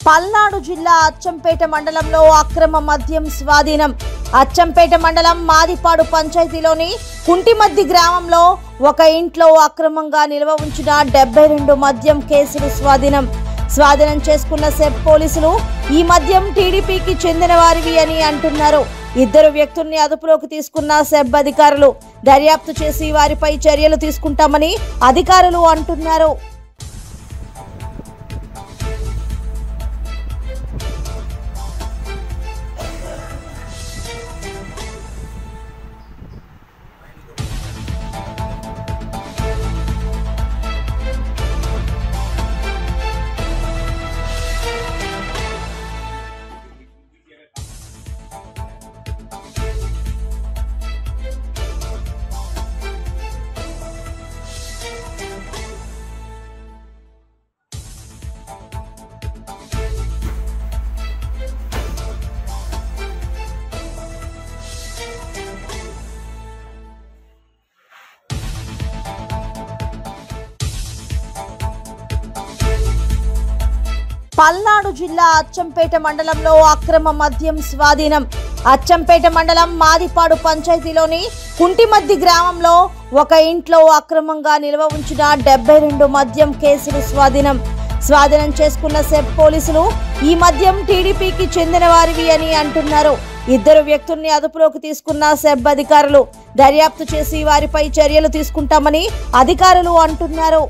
పల్నాడు జిల్లా అచ్చంపేట మండలంలో అక్రమ మద్యం స్వాధీనం. అచ్చంపేట మండలం మాదిపాడు పంచాయతీలోని కుంటిమద్ది గ్రామంలో ఒక ఇంట్లో అక్రమంగా నిల్వ ఉంచిన 72 మద్యం కేసులు స్వాధీనం చేసుకున్న సెబ్ పోలీసులు ఈ మద్యం టీడీపీకి చెందిన వారివి అని అంటున్నారు. 2 వ్యక్తుల్ని అదుపులోకి తీసుకున్న సెబ్ అధికారులు దర్యాప్తు చేసి వారిపై చర్యలు తీసుకుంటామని అధికారులు అంటున్నారు. పల్నాడు జిల్లా అచ్చంపేట మండలంలో అక్రమ మద్యం స్వాధీనం. అచ్చంపేట మండలం మాదిపాడు పంచాయతీలోని కుంటిమద్ది గ్రామంలో ఒక ఇంట్లో అక్రమంగా నిల్వ ఉంచిన 72 మద్యం కేసులు స్వాధీనం చేసుకున్న సెబ్ పోలీసులు ఈ మద్యం టీడీపీకి చెందిన వారివి అని అంటున్నారు. 2 వ్యక్తుల్ని అదుపులోకి తీసుకున్న సెబ్ అధికారులు దర్యాప్తు చేసి వారిపై చర్యలు తీసుకుంటామని అధికారులు అంటున్నారు.